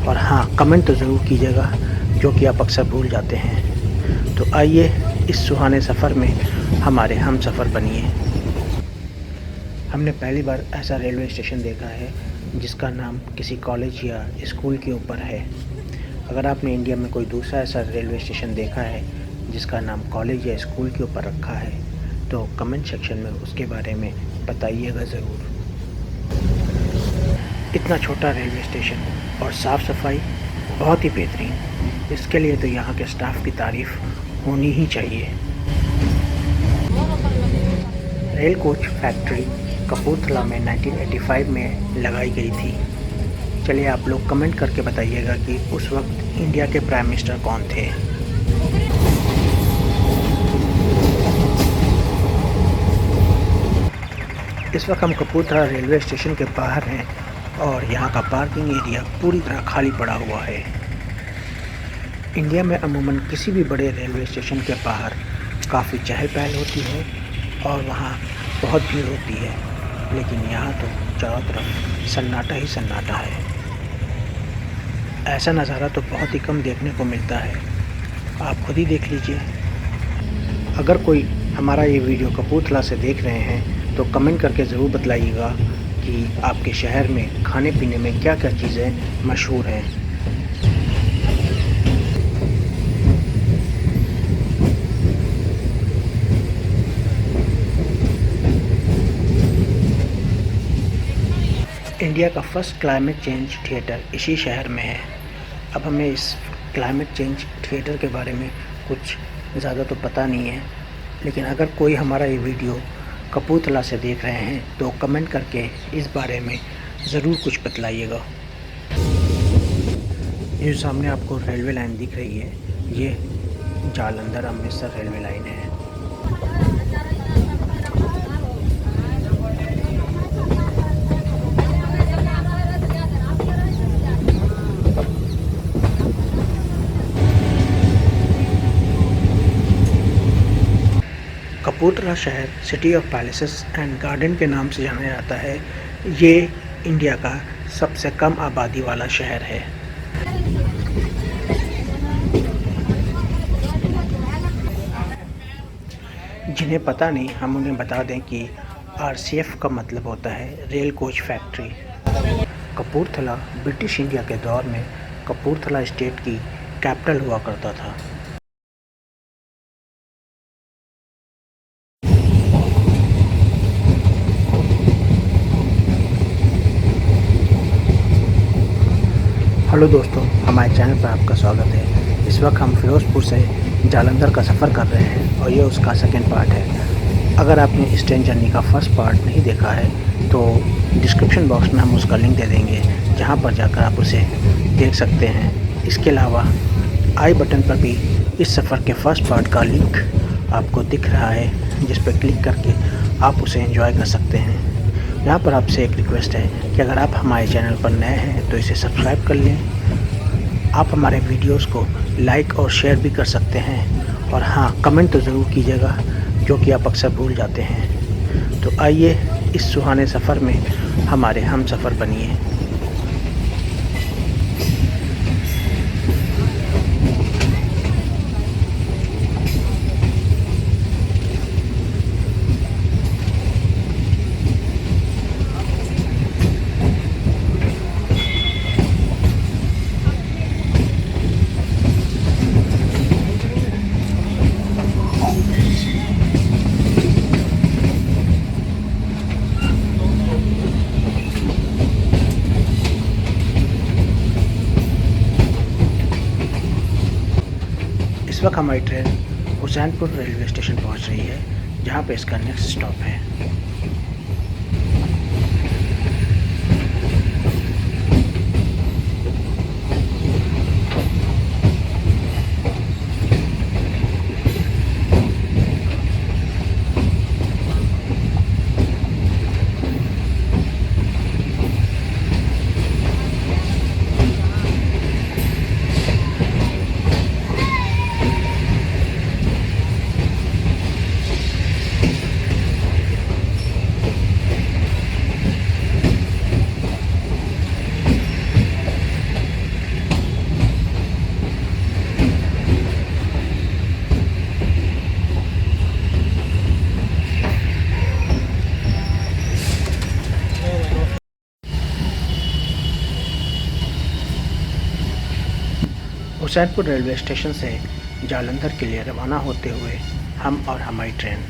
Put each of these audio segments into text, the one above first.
और हाँ, कमेंट तो ज़रूर कीजिएगा, जो कि आप अक्सर भूल जाते हैं। तो आइए इस सुहाने सफ़र में हमारे हमसफ़र बनिए। हमने पहली बार ऐसा रेलवे स्टेशन देखा है जिसका नाम किसी कॉलेज या स्कूल के ऊपर है। अगर आपने इंडिया में कोई दूसरा ऐसा रेलवे स्टेशन देखा है जिसका नाम कॉलेज या स्कूल के ऊपर रखा है, तो कमेंट सेक्शन में उसके बारे में बताइएगा ज़रूर। इतना छोटा रेलवे स्टेशन और साफ़ सफाई बहुत ही बेहतरीन। इसके लिए तो यहाँ के स्टाफ की तारीफ़ होनी ही चाहिए। रेल कोच फैक्ट्री कपूरथला में 1985 में लगाई गई थी। चलिए आप लोग कमेंट करके बताइएगा कि उस वक्त इंडिया के प्राइम मिनिस्टर कौन थे। इस वक्त हम कपूरथला रेलवे स्टेशन के बाहर हैं और यहाँ का पार्किंग एरिया पूरी तरह खाली पड़ा हुआ है। इंडिया में अमूमन किसी भी बड़े रेलवे स्टेशन के बाहर काफ़ी चहल पहल होती है और वहाँ बहुत भीड़ होती है, लेकिन यहाँ तो चारों तरफ सन्नाटा ही सन्नाटा है। ऐसा नज़ारा तो बहुत ही कम देखने को मिलता है, आप खुद ही देख लीजिए। अगर कोई हमारा ये वीडियो कपूरथला से देख रहे हैं तो कमेंट करके ज़रूर बतलाइएगा कि आपके शहर में खाने पीने में क्या क्या चीज़ें मशहूर हैं। इंडिया का फर्स्ट क्लाइमेट चेंज थिएटर इसी शहर में है। अब हमें इस क्लाइमेट चेंज थिएटर के बारे में कुछ ज़्यादा तो पता नहीं है, लेकिन अगर कोई हमारा ये वीडियो कपूरथला से देख रहे हैं तो कमेंट करके इस बारे में ज़रूर कुछ बतलाइएगा। ये जो सामने आपको रेलवे लाइन दिख रही है, ये जालंधर अमृतसर रेलवे लाइन है। कपूरथला शहर city of palaces and garden के नाम से जाना जाता है। ये इंडिया का सबसे कम आबादी वाला शहर है। जिन्हें पता नहीं, हम उन्हें बता दें कि RCF का मतलब होता है rail coach factory. Kapurthala British India के दौर में कपूरथला स्टेट की कैपिटल हुआ करता था। हेलो दोस्तों, हमारे चैनल पर आपका स्वागत है। इस वक्त हम फ़िरोज़पुर से जालंधर का सफ़र कर रहे हैं और ये उसका सेकंड पार्ट है। अगर आपने इस ट्रेन जर्नी का फर्स्ट पार्ट नहीं देखा है तो डिस्क्रिप्शन बॉक्स में हम उसका लिंक दे देंगे, जहां पर जाकर आप उसे देख सकते हैं। इसके अलावा आई बटन पर भी इस सफ़र के फर्स्ट पार्ट का लिंक आपको दिख रहा है, जिस पर क्लिक करके आप उसे एंजॉय कर सकते हैं। यहाँ पर आपसे एक रिक्वेस्ट है कि अगर आप हमारे चैनल पर नए हैं तो इसे सब्सक्राइब कर लें। आप हमारे वीडियोस को लाइक और शेयर भी कर सकते हैं और हाँ, कमेंट तो ज़रूर कीजिएगा, जो कि आप अक्सर भूल जाते हैं। तो आइए इस सुहाने सफ़र में हमारे हमसफ़र बनिए। इस वक्त हमारी ट्रेन हुसैनपुर रेलवे स्टेशन पहुंच रही है, जहां पे इसका नेक्स्ट स्टॉप है। हुसैनपुर रेलवे स्टेशन से जालंधर के लिए रवाना होते हुए हम और हमारी ट्रेन।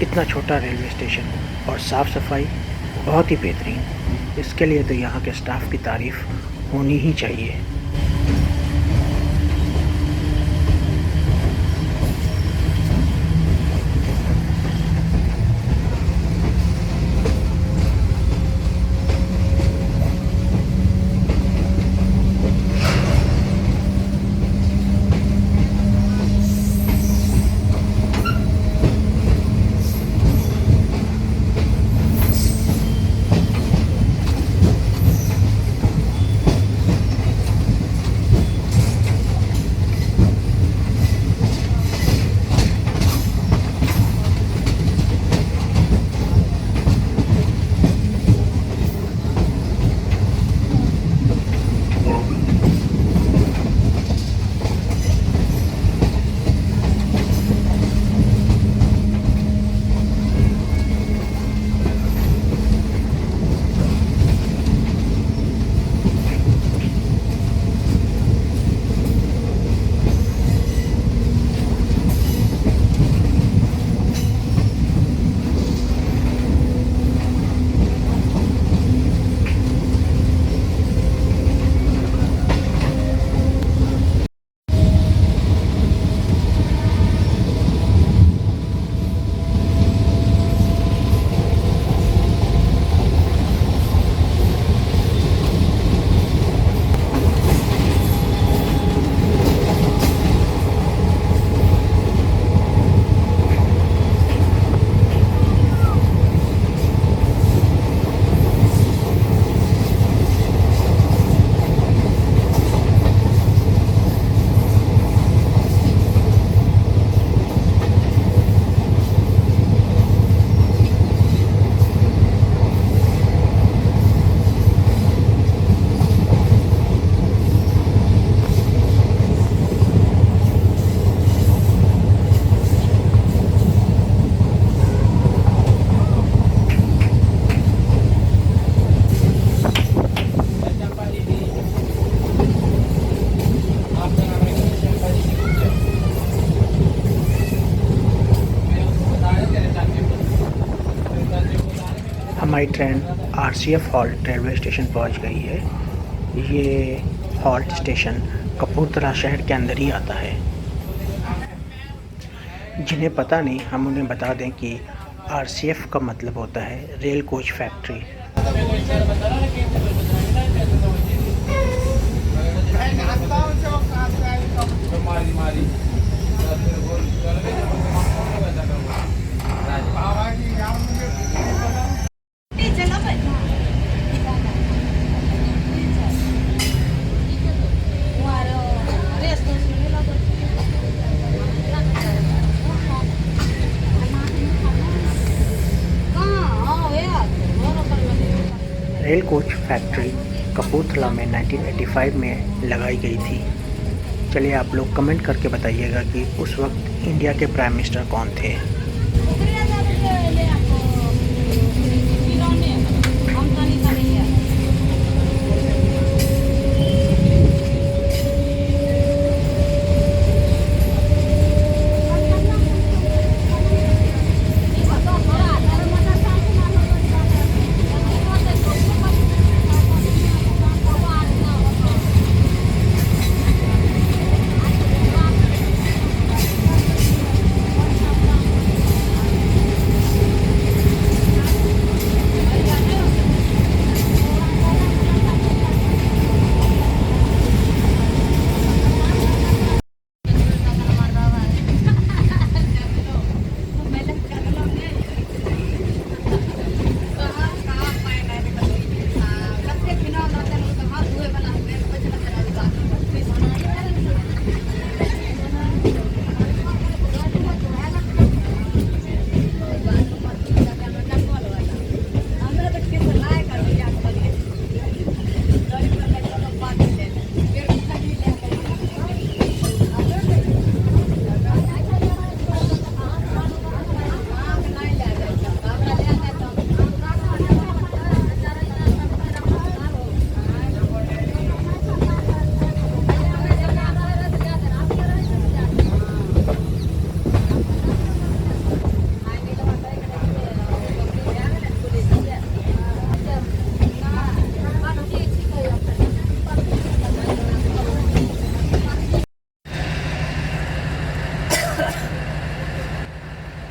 इतना छोटा रेलवे स्टेशन और साफ़ सफाई बहुत ही बेहतरीन। इसके लिए तो यहाँ के स्टाफ की तारीफ़ होनी ही चाहिए। हमारी train RCF halt railway station पहुंच गई है। ये हॉल्ट स्टेशन कपूरथला शहर के अंदर ही आता है। जिन्हें पता नहीं, हम उन्हें बता दें कि आरसीएफ का मतलब होता है rail coach factory. Rail coach factory Kapurthala में 1985 में लगाई गई थी। चलिए आप लोग कमेंट करके बताइएगा कि उस वक्त इंडिया के प्राइम मिनिस्टर कौन थे।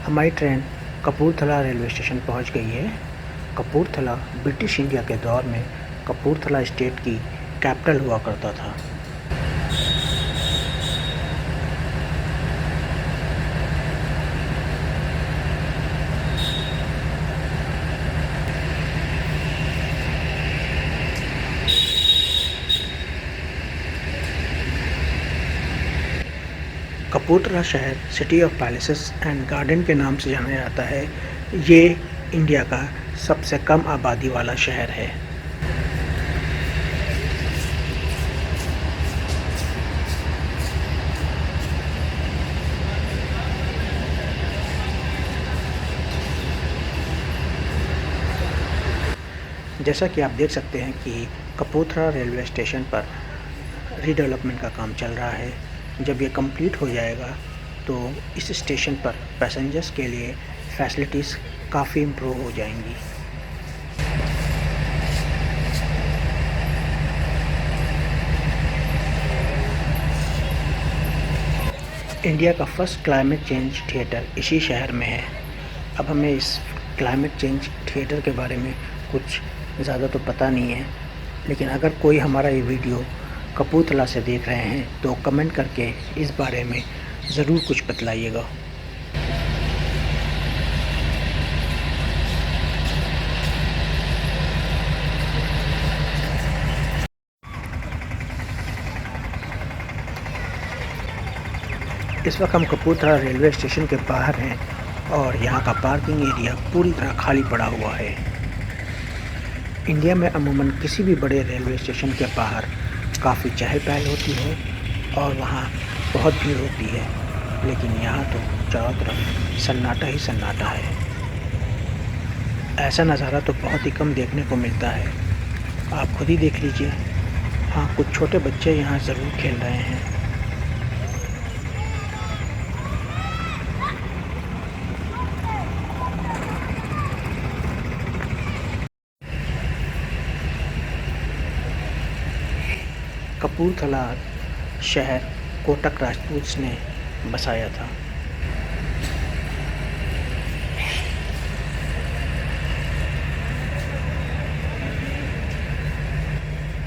हमारी ट्रेन कपूरथला रेलवे स्टेशन पहुंच गई है। कपूरथला ब्रिटिश इंडिया के दौर में कपूरथला स्टेट की कैपिटल हुआ करता था। कपूरथला शहर city of palaces and garden के नाम से जाना जाता है। ये इंडिया का सबसे कम आबादी वाला शहर है। जैसा कि आप देख सकते हैं कि कपूरथला रेलवे स्टेशन पर रीडेवलपमेंट का काम चल रहा है। जब ये कंप्लीट हो जाएगा तो इस स्टेशन पर पैसेंजर्स के लिए फैसिलिटीज़ काफ़ी इम्प्रूव हो जाएंगी। इंडिया का फर्स्ट क्लाइमेट चेंज थिएटर इसी शहर में है। अब हमें इस क्लाइमेट चेंज थिएटर के बारे में कुछ ज़्यादा तो पता नहीं है, लेकिन अगर कोई हमारा ये वीडियो कपूरथला से देख रहे हैं तो कमेंट करके इस बारे में ज़रूर कुछ बतलाइएगा। इस वक्त हम कपूरथला रेलवे स्टेशन के बाहर हैं और यहाँ का पार्किंग एरिया पूरी तरह खाली पड़ा हुआ है। इंडिया में अमूमन किसी भी बड़े रेलवे स्टेशन के बाहर काफ़ी चहल पहल होती है और वहाँ बहुत भीड़ होती है, लेकिन यहाँ तो चारों तरफ सन्नाटा ही सन्नाटा है। ऐसा नज़ारा तो बहुत ही कम देखने को मिलता है। आप खुद ही देख लीजिए। हाँ, कुछ छोटे बच्चे यहाँ ज़रूर खेल रहे हैं। कपूरथला शहर कोटक राजपूत ने बसाया था।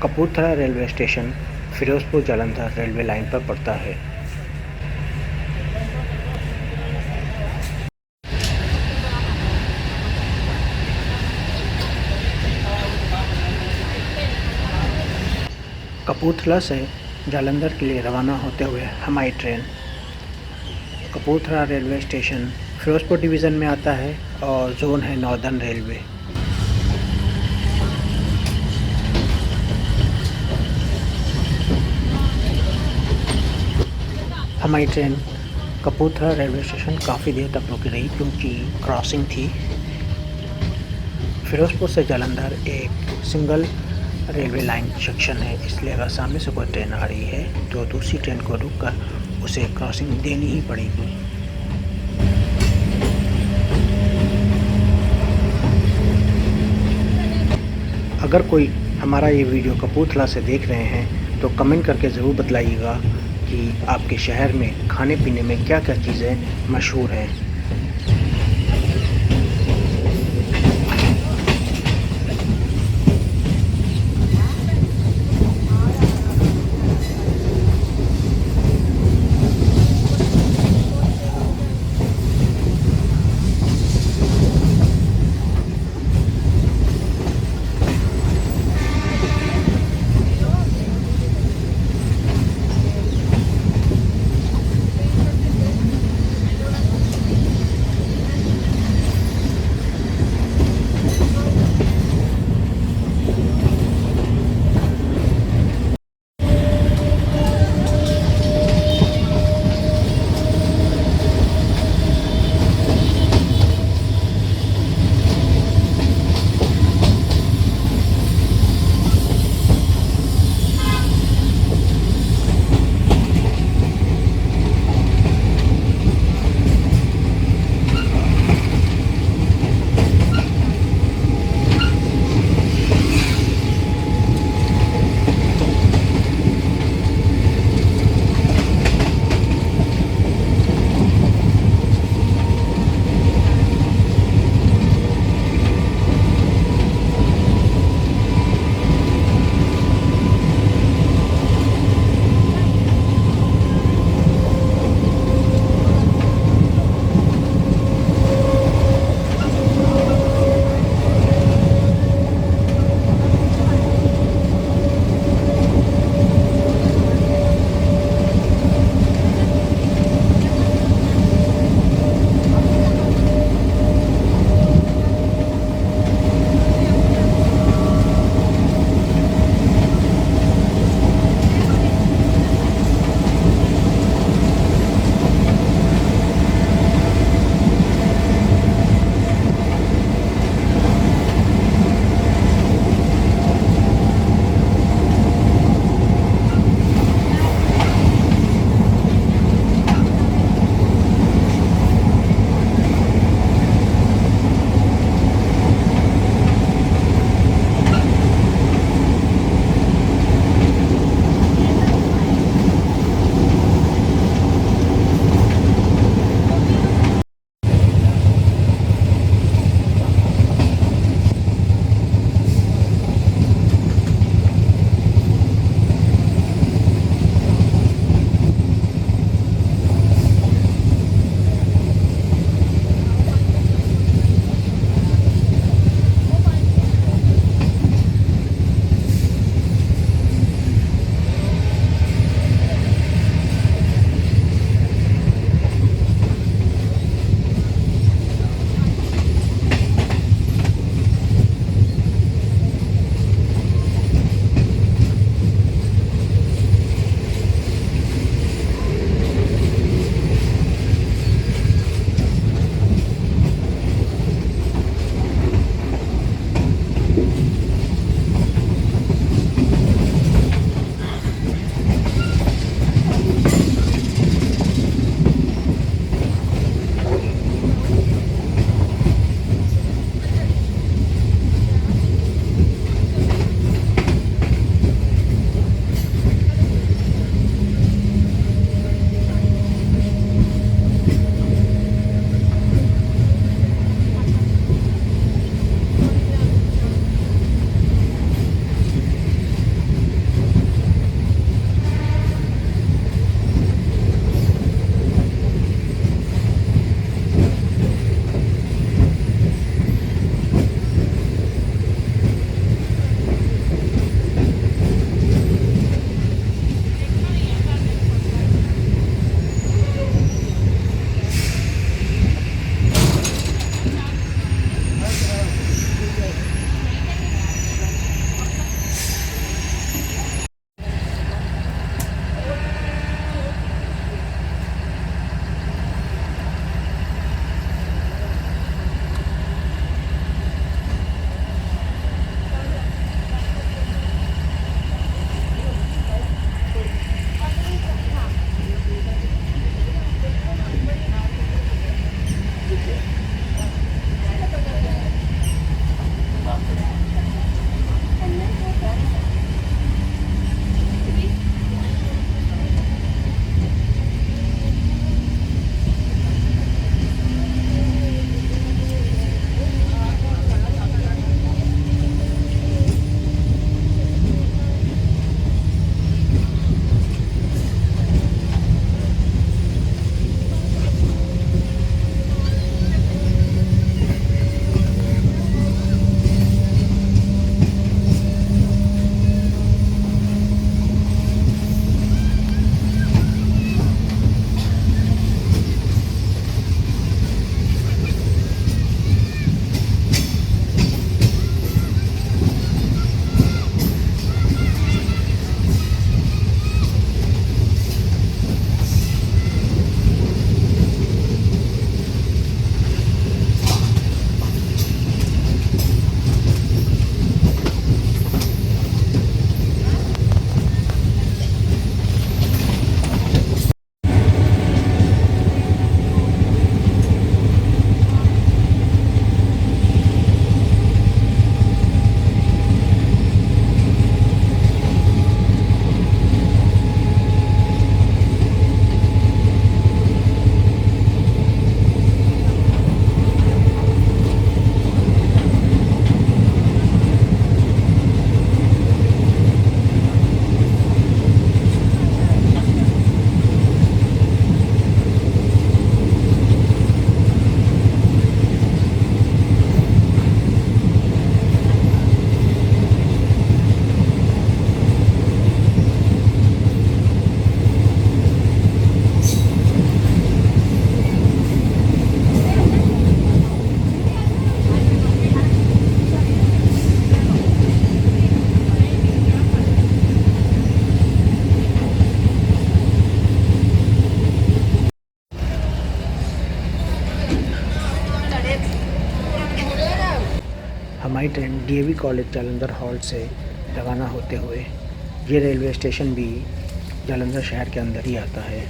Kapurthala railway station Firozpur Jalandhar railway line पर पड़ता है। कपूरथला से जालंधर के लिए रवाना होते हुए हमारी train Kapurthala railway station Firozpur division में आता है और जोन है नॉर्दर्न रेलवे। हमारी ट्रेन कपूरथला रेलवे स्टेशन काफ़ी देर तक रुकी रही क्योंकि क्रॉसिंग थी। फिरोजपुर से जालंधर एक सिंगल रेलवे लाइन सेक्शन है, इसलिए अगर सामने से कोई ट्रेन आ रही है तो दूसरी ट्रेन को रुककर उसे क्रॉसिंग देनी ही पड़ेगी। अगर कोई हमारा ये वीडियो कपूरथला से देख रहे हैं तो कमेंट करके ज़रूर बतलाइएगा कि आपके शहर में खाने पीने में क्या क्या चीज़ें मशहूर हैं। Train DAV college Jalandhar hall से रवाना होते हुए ये रेलवे स्टेशन भी जालंधर शहर के अंदर ही आता है।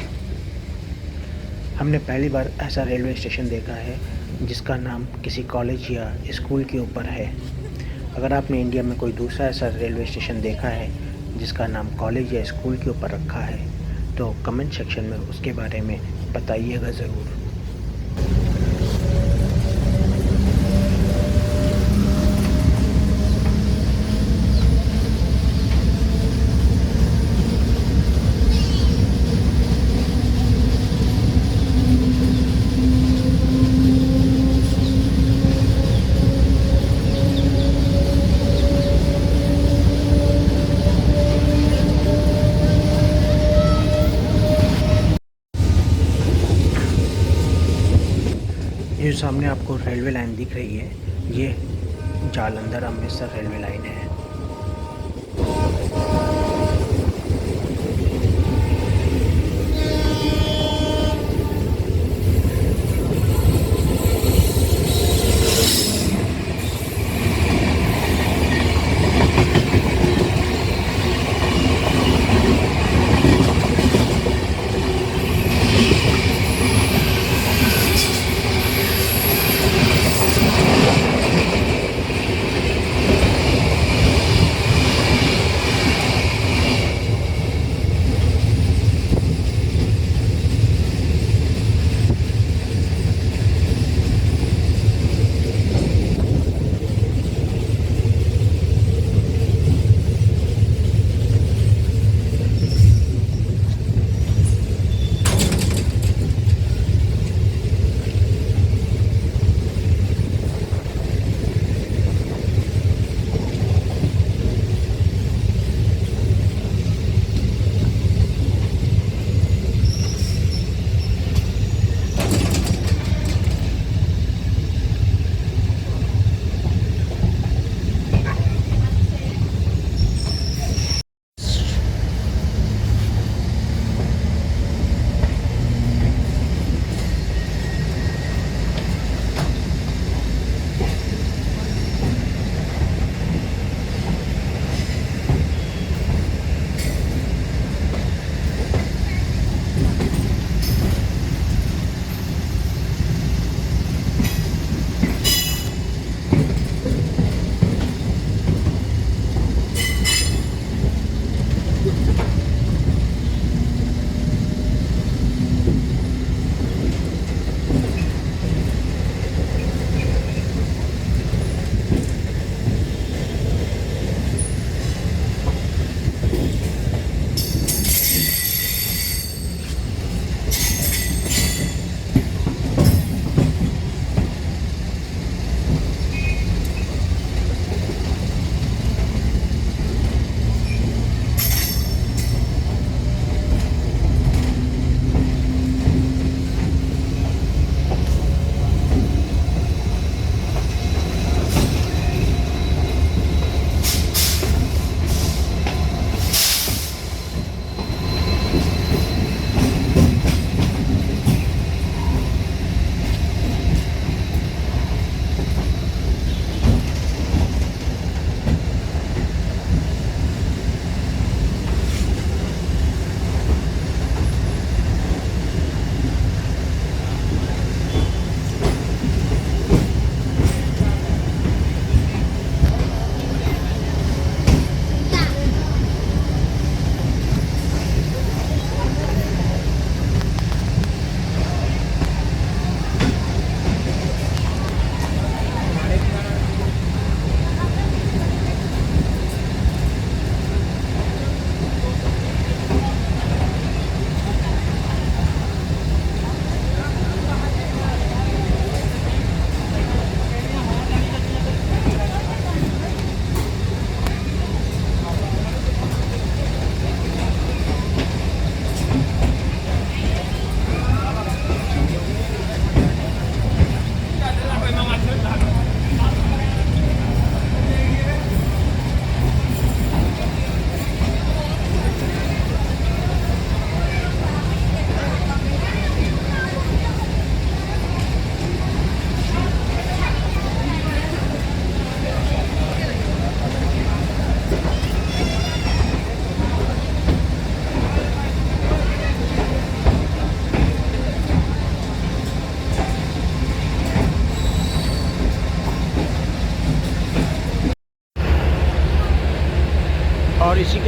हमने पहली बार ऐसा रेलवे स्टेशन देखा है जिसका नाम किसी कॉलेज या स्कूल के ऊपर है। अगर आपने इंडिया में कोई दूसरा ऐसा रेलवे स्टेशन देखा है जिसका नाम कॉलेज या स्कूल के ऊपर रखा है तो कमेंट सेक्शन में उसके बारे में बताइएगा ज़रूर। ये जो सामने आपको रेलवे लाइन दिख रही है, ये जालंधर अमृतसर रेलवे लाइन है।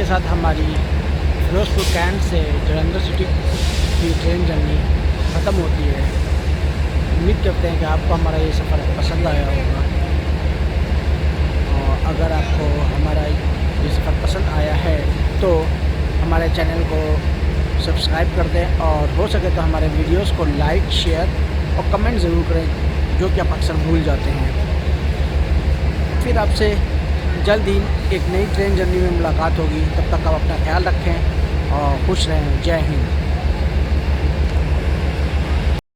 के साथ हमारी फिरोजपुर कैंट से जालंधर सिटी की ट्रेन जर्नी ख़त्म होती है। उम्मीद करते हैं कि आपको हमारा ये सफ़र पसंद आया होगा, और अगर आपको हमारा ये सफ़र पसंद आया है तो हमारे चैनल को सब्सक्राइब कर दें, और हो सके तो हमारे वीडियोस को लाइक, शेयर और कमेंट ज़रूर करें, जो कि आप अक्सर भूल जाते हैं। फिर आपसे जल्द ही एक नई ट्रेन जर्नी में मुलाकात होगी। तब तक आप अपना ख्याल रखें और खुश रहें। जय हिंद।